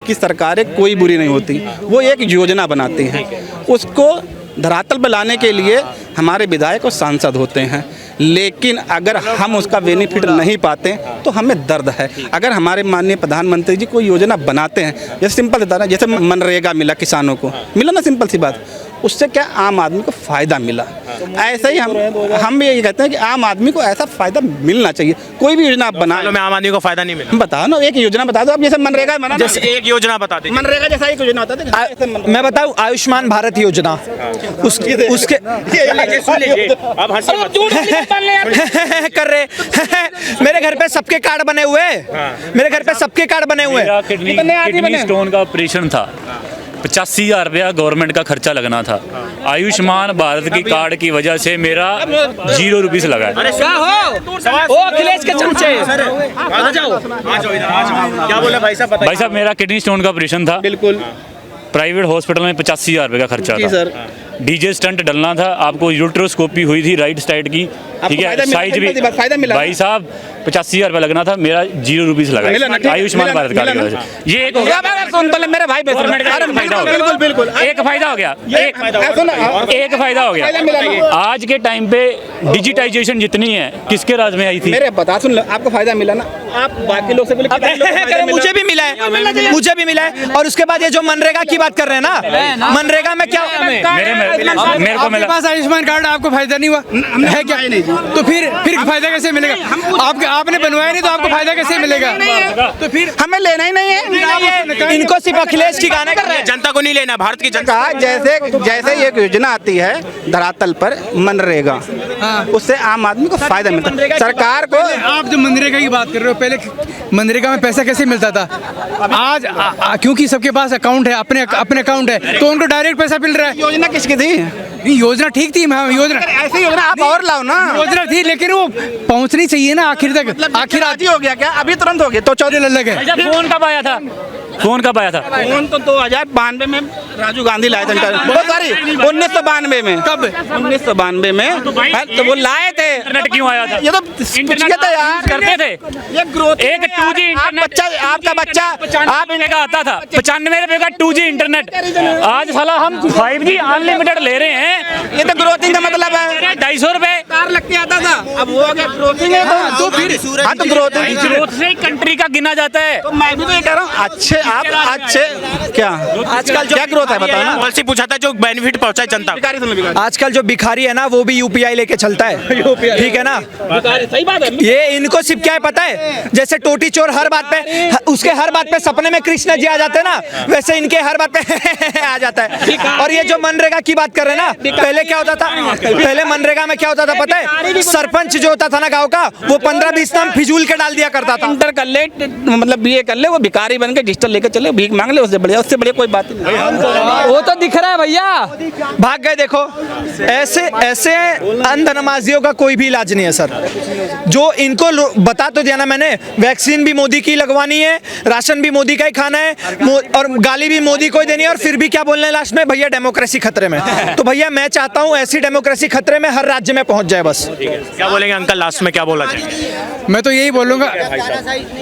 की सरकारें कोई बुरी नहीं होती, वो एक योजना बनाती हैं, उसको धरातल पर लाने के लिए हमारे विधायक और सांसद होते हैं। लेकिन अगर हम उसका बेनिफिट नहीं पाते तो हमें दर्द है। अगर हमारे माननीय प्रधानमंत्री जी कोई योजना बनाते हैं, जैसे सिंपल बता रहा, जैसे मनरेगा मिला किसानों को, मिला ना, सिंपल सी बात, उससे क्या आम आदमी को फ़ायदा मिला। ऐसा ही हम भी यही कहते हैं कि आम आदमी को ऐसा फ़ायदा मिलना चाहिए। कोई भी योजना आप बना लो, में आम आदमी को फायदा नहीं मिला। बताओ ना, एक योजना बता दो आप, जैसे मनरेगा बना, जैसे एक योजना बता दीजिए। मनरेगा जैसा एक योजना बता दो। मैं बताऊं, आयुष्मान भारत योजना, उसके अब हंसी मत कर रहे मेरे घर पे सबके कार्ड बने हुए हैं, मेरे घर पे सबके कार्ड बने हुए हैं। किडनी स्टोन का ऑपरेशन था, 85,000 रुपया गवर्नमेंट का खर्चा लगना था। आयुष्मान भारत की कार्ड की वजह से मेरा 0 रुपीस लगा है। क्या हो अखिलेश के चमचे, आ जाओ क्या बोला भाई साहब? भाई साहब, मेरा किडनी स्टोन का ऑपरेशन था, बिल्कुल प्राइवेट हॉस्पिटल में 85,000 रुपये का खर्चा था सर। डीजे स्टंट डलना था, आपको यूट्रोस्कोपी हुई थी राइट साइड की, ठीक है, साइज भी। फायदा मिला भाई साहब 85,000 रुपये लगना था, मेरा 0 रुपीस लगा आयुष्मान भारत कार्ड की वजह से। ये एक हो गया, मेरे भाई गवर्नमेंट का एक फायदा हो गया, बिल्कुल बिल्कुल एक फायदा हो गया, एक फायदा हो गया। आज के टाइम पे डिजिटाइजेशन जितनी है किसके राज में आई थी? मेरे बता, सुन लो, आपको फायदा मिला ना, आप बाकी लोग से बोले मुझे भी मिला है, मुझे भी मिला है। और उसके बाद ये जो मनरेगा की बात कर रहे हैं ना, मनरेगा में क्या मेरे को मिला। पास आयुष्मान कार्ड, आपको फायदा नहीं हुआ है क्या? तो फिर फायदा कैसे मिलेगा? आपने बनवाया नहीं तो आपको फायदा कैसे मिलेगा? तो फिर हमें लेना ही नहीं है। इनको सिर्फ अखिलेश की गाने कर रहे हैं, जनता को नहीं लेना, भारत की जनता। जैसे जैसे एक योजना आती है धरातल पर, मनरेगा, उससे आम आदमी को फायदा मिलता है। सरकार को, आप जो मनरेगा की बात कर रहे हो, पहले मनरेगा में पैसा कैसे मिलता था? आज क्योंकि सबके पास अकाउंट है, अपने अकाउंट है, तो उनको डायरेक्ट पैसा मिल रहा है। योजना किसकी थी? योजना ठीक थी, योजना ऐसी योजना आप और लाओ ना। योजना थी, लेकिन वो पहुंचनी चाहिए ना आखिर तक। आखिर आज ही हो गया क्या? अभी तुरंत हो गया तो 14 लगे। फोन कब आया था? फोन कब आया था? फोन तो 2092 में राजीव गांधी लाए थे, बहुत सारी 1992 में। कब? 1992 में तो वो लाए थे। इंटरनेट क्यों आया था? ये तो पूछिए था यार, करते थे ये ग्रोथ एक 2G इंटरनेट। आपका बच्चा आप इन्हें का आता था 95 रुपए का 2G इंटरनेट। आज साला हम 5G अनलिमिटेड ले रहे हैं। ये तो ग्रोथिंग का मतलब है। 250 रुपए कार लग के आता था, अब वो हो गया ग्रोथिंग है। तो फिर हाँ, तो ग्रोथिंग, ग्रोथ से कंट्री का गिना जाता है। तो मैं भी तो ये कह रहा हूँ, अच्छे आप अच्छे क्या आजकल क्या ग्रोथ है बताओ ना? पॉलिसी पूछा था जो बेनिफिट पहुंचा है जनता को। आजकल जो भिखारी है ना, वो भी यूपीआई लेके चलता है, ठीक है ना? सही बात है। ये इनको सिर्फ क्या है पता है, जैसे टोटी चोर हर बात पे, उसके हर बात पे सपने में कृष्ण जी आ जाते हैं ना, वैसे इनके हर बात पे आ जाता है। और ये जो मनरेगा की बात कर रहे हैं ना, पहले क्या होता था? पहले मनरेगा में क्या होता था पता है? सरपंच जो होता था ना गाँव का, वो 15-20 नाम फिजूल के डाल दिया करता था। इंटर कर ले, मतलब BA कर ले, वो भिखारी बन के डिजिटल लेके चले, भीख मांग ले, उससे बढ़िया कोई बात नहीं। वो तो दिख रहा है भैया, भाग गए। देखो ऐसे अंध नमाजियों का कोई भी इलाज नहीं है सर। जो इनको बता तो दिया ना मैंने, वैक्सीन भी मोदी की लगवानी है, राशन भी मोदी का ही खाना है, और गाली भी मोदी को ही देनी है, और फिर भी क्या बोलना है लास्ट में? भैया डेमोक्रेसी खतरे में। तो भैया मैं चाहता हूँ ऐसी डेमोक्रेसी खतरे में हर राज्य में पहुंच जाए बस। क्या बोलेंगे अंकल लास्ट में, क्या बोला जाए? मैं तो यही बोलूँगा,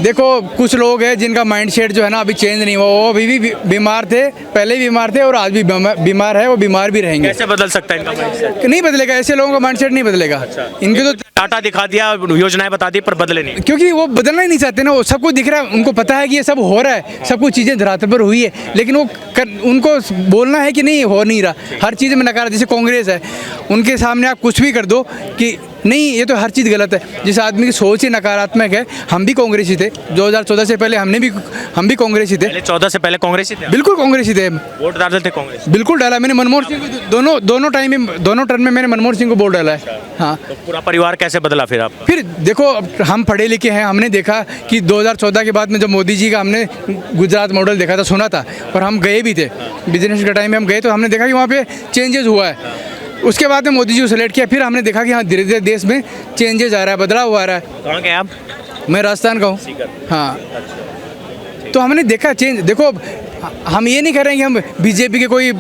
देखो कुछ लोग हैं जिनका माइंड सेट जो है ना अभी चेंज नहीं हुआ। वो अभी भी बीमार थे, पहले भी बीमार थे और आज भी बीमार है, वो बीमार भी रहेंगे। कैसे बदल सकता है इनका माइंडसेट? नहीं बदलेगा, ऐसे लोगों का माइंड सेट नहीं बदलेगा। इनके तो टाटा दिखा दिया, योजनाएं बता दी, पर बदले नहीं। क्योंकि वो बदलना ही नहीं चाहते ना, वो सब कुछ दिख रहा है, उनको पता है कि ये सब हो रहा है, सब कुछ चीज़ें धरातल पर हुई है, लेकिन उनको बोलना है कि नहीं हो नहीं रहा, हर चीज़ में नकार। जैसे कांग्रेस है, उनके सामने आप कुछ भी कर दो कि नहीं ये तो हर चीज़ गलत है। जिस आदमी की सोच ही नकारात्मक है, हम भी कांग्रेस ही थे 2014 से पहले, हम भी कांग्रेस ही थे। 14 से पहले कांग्रेस ही थे? बिल्कुल कांग्रेस ही थे। वोट डालते थे कांग्रेस? बिल्कुल डाला मैंने, मनमोहन सिंह को दोनों टर्म में मैंने मनमोहन सिंह को वोट डाला है। हाँ, तो पूरा परिवार कैसे बदला फिर आप? फिर देखो हम पढ़े लिखे हैं, हमने देखा कि 2014 के बाद में जब मोदी जी का हमने गुजरात मॉडल देखा था, सुना था, और हम गए भी थे बिजनेस के टाइम में, हम गए तो हमने देखा कि वहाँ पे चेंजेस हुआ है। उसके बाद में मोदी जी को सेलेक्ट किया, फिर हमने देखा कि हाँ धीरे धीरे देश में चेंजेस आ रहा है, बदलाव आ रहा है। कहाँ के आप? मैं राजस्थान का हूँ। हाँ, तो हमने देखा चेंज। देखो हम ये नहीं कह रहे हैं कि हम बीजेपी के कोई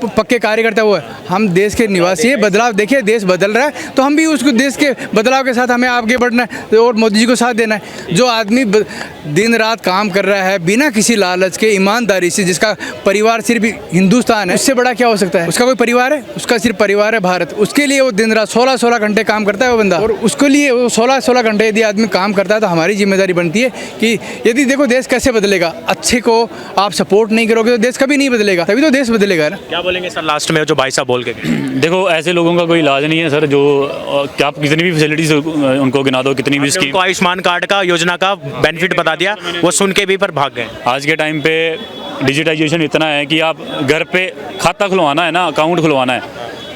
पक्के कार्यकर्ता, वो है, हम देश के निवासी हैं, बदलाव देखिए, देश बदल रहा है तो हम भी उसको देश के बदलाव के साथ हमें आगे बढ़ना है और मोदी जी को साथ देना है। जो आदमी दिन रात काम कर रहा है बिना किसी लालच के, ईमानदारी से, जिसका परिवार सिर्फ हिंदुस्तान है, उससे बड़ा क्या हो सकता है? उसका कोई परिवार है? उसका सिर्फ परिवार है भारत। उसके लिए वो दिन रात 16-16 घंटे काम करता है वो बंदा, और उसके लिए वो 16-16 घंटे यदि आदमी काम करता है तो हमारी जिम्मेदारी बनती है कि यदि देखो देश कैसे बदलेगा, अच्छे को आप सपोर्ट नहीं करोगे तो देश कभी नहीं बदलेगा, तभी तो देश बदलेगा ना। क्या बोलेंगे सर लास्ट में जो भाई साहब बोल के गए? देखो ऐसे लोगों का कोई इलाज नहीं है सर, जो क्या आप कितनी भी फैसिलिटीज उनको गिना दो, कितनी भी स्कीम, उनको आयुष्मान कार्ड का योजना का बेनिफिट बता दिया, वो सुन के भी पर भाग गए। आज के टाइम पे डिजिटाइजेशन इतना है कि आप घर पे खाता खुलवाना है ना, अकाउंट खुलवाना है,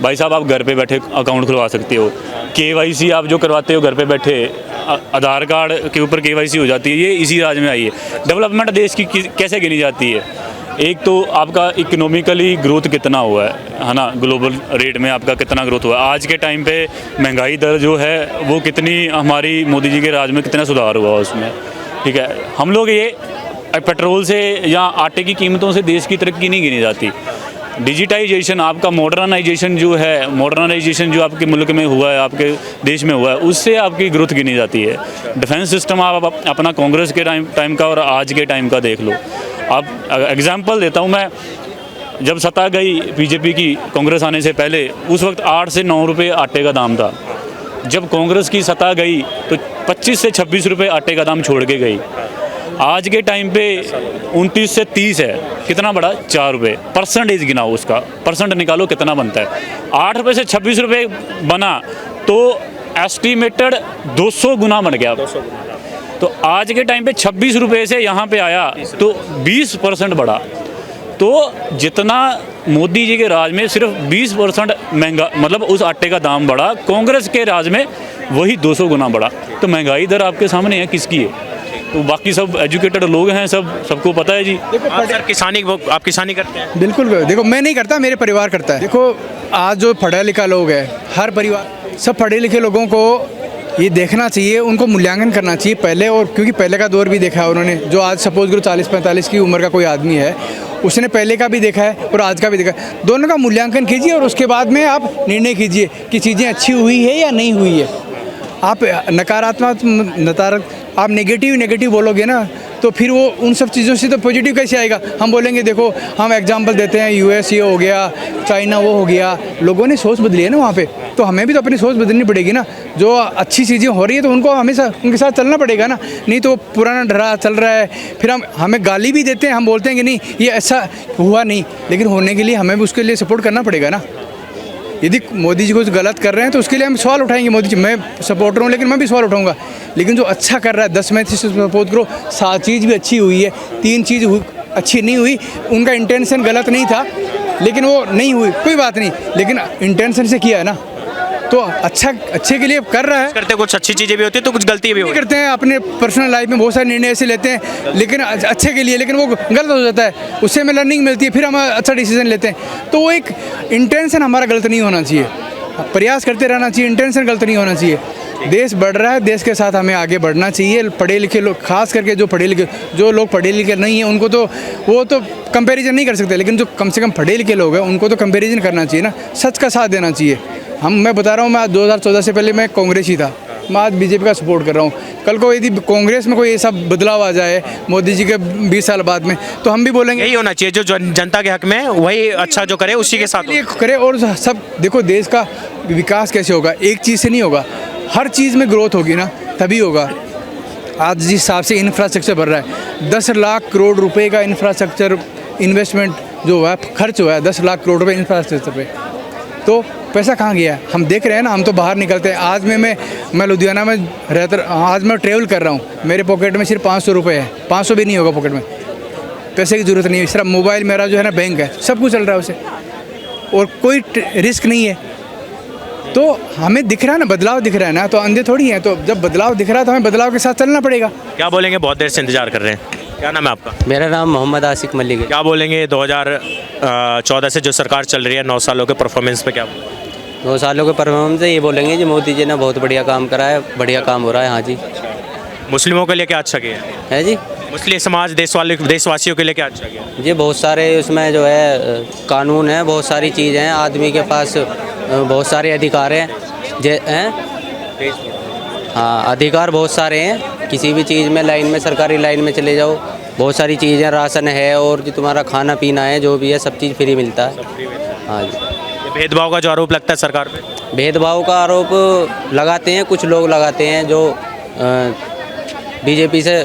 भाई साहब आप घर पे बैठे अकाउंट खुलवा सकते हो। KYC आप जो करवाते हो घर पे बैठे, आधार कार्ड के ऊपर KYC हो जाती है, ये इसी राज्य में आई है। डेवलपमेंट देश की कैसे गिनी जाती है? एक तो आपका इकोनॉमिकली ग्रोथ कितना हुआ है ना, ग्लोबल रेट में आपका कितना ग्रोथ हुआ है। आज के टाइम पे महंगाई दर जो है वो कितनी, हमारी मोदी जी के राज में कितना सुधार हुआ उसमें, ठीक है। हम लोग ये पेट्रोल से या आटे की कीमतों से देश की तरक्की नहीं गिनी जाती। डिजिटाइजेशन, आपका मॉडर्नाइजेशन जो है, मॉडर्नाइजेशन जो आपके मुल्क में हुआ है, आपके देश में हुआ है, उससे आपकी ग्रोथ गिनी जाती है। डिफेंस सिस्टम आप अपना कांग्रेस के टाइम का और आज के टाइम का देख लो। आप एग्जांपल देता हूँ मैं, जब सत्ता गई बीजेपी की कांग्रेस आने से पहले, उस वक्त 8 से 9 रुपये आटे का दाम था। जब कांग्रेस की सत्ता गई तो 25 से 26 रुपये आटे का दाम छोड़ के गई। आज के टाइम पे 29 से 30 है, कितना बढ़ा? 4 रुपये। परसेंटेज गिनाओ, उसका परसेंट निकालो कितना बनता है। 8 रुपये से 26 रुपये बना तो एस्टिमेटेड 200 गुना बन गया। तो आज के टाइम पे 26 रुपये से यहाँ पे आया तो 20% बढ़ा। तो जितना मोदी जी के राज में सिर्फ 20% महंगा, मतलब उस आटे का दाम बढ़ा, कांग्रेस के राज में वही 200 गुना बढ़ा। तो महंगाई दर आपके सामने है, किसकी है? तो बाकी सब एजुकेटेड लोग हैं, सबको पता है जी। आप सर किसानी, आप किसानी करते हैं? बिल्कुल, देखो मैं नहीं करता, मेरे परिवार करता है। देखो आज जो पढ़ा लिखा लोग है, हर परिवार, सब पढ़े लिखे लोगों को ये देखना चाहिए, उनको मूल्यांकन करना चाहिए पहले, और क्योंकि पहले का दौर भी देखा है उन्होंने। जो आज सपोज करो 40-45 की उम्र का कोई आदमी है, उसने पहले का भी देखा है और आज का भी देखा है। दोनों का मूल्यांकन कीजिए और उसके बाद में आप निर्णय कीजिए कि चीज़ें अच्छी हुई है या नहीं हुई है। आप नकारात्मक आप नेगेटिव बोलोगे ना, तो फिर वो उन सब चीज़ों से तो पॉजिटिव कैसे आएगा? हम बोलेंगे देखो, हम एग्जांपल देते हैं, US ये हो गया, चाइना वो हो गया, लोगों ने सोच बदली है ना वहाँ पे, तो हमें भी तो अपनी सोच बदलनी पड़ेगी ना। जो अच्छी चीज़ें हो रही है तो उनको हमेशा उनके साथ चलना पड़ेगा ना, नहीं तो पुराना डरा चल रहा है, फिर हमें गाली भी देते हैं, हम बोलते हैं कि नहीं ये ऐसा हुआ नहीं, लेकिन होने के लिए हमें भी उसके लिए सपोर्ट करना पड़ेगा ना। यदि मोदी जी कुछ गलत कर रहे हैं तो उसके लिए हम सवाल उठाएंगे। मोदी जी, मैं सपोर्टर हूँ लेकिन मैं भी सवाल उठाऊंगा, लेकिन जो अच्छा कर रहा है 10 में से सपोर्ट करो। 7 चीज़ भी अच्छी हुई है, 3 चीज़ अच्छी नहीं हुई, उनका इंटेंशन गलत नहीं था लेकिन वो नहीं हुई, कोई बात नहीं, लेकिन इंटेंशन से किया है ना, तो अच्छे के लिए कर रहा है। करते कुछ अच्छी चीज़ें भी होती है तो कुछ गलती भी होती है। करते हैं अपने पर्सनल लाइफ में बहुत सारे निर्णय ऐसे लेते हैं लेकिन अच्छे के लिए, लेकिन वो गलत हो जाता है, उससे हमें लर्निंग मिलती है, फिर हम अच्छा डिसीजन लेते हैं। तो वो एक इंटेंशन हमारा गलत नहीं होना चाहिए, प्रयास करते रहना चाहिए, इंटेंशन गलत नहीं होना चाहिए। देश बढ़ रहा है, देश के साथ हमें आगे बढ़ना चाहिए। पढ़े लिखे लोग, खास करके जो लोग पढ़े लिखे नहीं हैं, उनको तो वो तो कंपैरिजन नहीं कर सकते, लेकिन जो कम से कम पढ़े लिखे लोग हैं उनको तो कंपैरिजन करना चाहिए ना, सच का साथ देना चाहिए। मैं बता रहा हूँ, मैं आज 2014 से पहले मैं कांग्रेस ही था, मैं आज बीजेपी का सपोर्ट कर रहा हूँ। कल को यदि कांग्रेस में कोई ऐसा बदलाव आ जाए मोदी जी के 20 साल बाद में, तो हम भी बोलेंगे यही होना चाहिए, जो जनता के हक में वही अच्छा जो करे उसी के साथ करे। और सब देखो, देश का विकास कैसे होगा? एक चीज़ से नहीं होगा, हर चीज़ में ग्रोथ होगी ना, तभी होगा। आज जिस हिसाब से इंफ्रास्ट्रक्चर बढ़ रहा है, 10 लाख करोड़ रुपए का इंफ्रास्ट्रक्चर इन्वेस्टमेंट जो हुआ है, खर्च हुआ है 10 लाख करोड़ रुपए इंफ्रास्ट्रक्चर पे, तो पैसा कहाँ गया? हम देख रहे हैं ना, हम तो बाहर निकलते हैं। आज मैं लुधियाना में रहता, आज मैं ट्रेवल कर रहा हूँ, मेरे पॉकेट में सिर्फ 500 रुपये है, 500 भी नहीं होगा पॉकेट में, पैसे की ज़रूरत नहीं है, सिर्फ मोबाइल मेरा जो है ना बैंक है, सब कुछ चल रहा है उसे, और कोई रिस्क नहीं है। तो हमें दिख रहा है ना, बदलाव दिख रहा है ना, तो अंधे थोड़ी हैं। तो जब बदलाव दिख रहा है तो हमें बदलाव के साथ चलना पड़ेगा। क्या बोलेंगे? बहुत देर से इंतजार कर रहे हैं। क्या नाम है आपका? मेरा नाम मोहम्मद आसिक मलिक है। क्या बोलेंगे 2014 से जो सरकार चल रही है, 9 सालों के परफॉर्मेंस पे क्या? 2 सालों के परफॉर्मेंस से ये बोलेंगे जी मोदी जी ने बहुत बढ़िया काम करा है, बढ़िया काम हो रहा है। हाँ जी। मुस्लिमों के लिए क्या अच्छा किया है जी? मुस्लिम समाज देशवासियों के लिए क्या अच्छा किया? ये बहुत सारे उसमें जो है कानून है, बहुत सारी चीज़ें हैं, आदमी के पास बहुत सारे अधिकार हैं हाँ, अधिकार बहुत सारे हैं। किसी भी चीज़ में लाइन में, सरकारी लाइन में चले जाओ, बहुत सारी चीज़ें, राशन है और जो तुम्हारा खाना पीना है जो भी है सब चीज़ फ्री मिलता है। हाँ जी। ये भेदभाव का जो आरोप लगता है सरकार पे, भेदभाव का आरोप लगाते हैं कुछ लोग, लगाते हैं जो बीजेपी से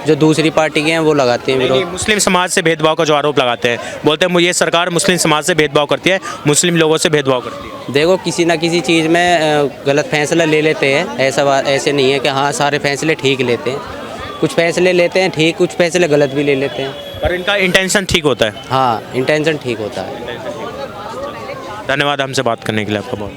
जो दूसरी पार्टी के हैं वो लगाते हैं नहीं, विरोध। मुस्लिम समाज से भेदभाव का जो आरोप लगाते हैं, बोलते हैं ये सरकार मुस्लिम समाज से भेदभाव करती है, मुस्लिम लोगों से भेदभाव करती है। देखो किसी ना किसी चीज़ में गलत फैसला ले लेते हैं, ऐसे नहीं है कि हाँ सारे फैसले ठीक लेते हैं, कुछ फैसले लेते हैं ठीक, कुछ फैसले गलत भी ले लेते हैं। पर इनका इंटेंशन ठीक होता है। हाँ, इंटेंशन ठीक होता है। धन्यवाद हमसे बात करने के लिए, आपका बहुत।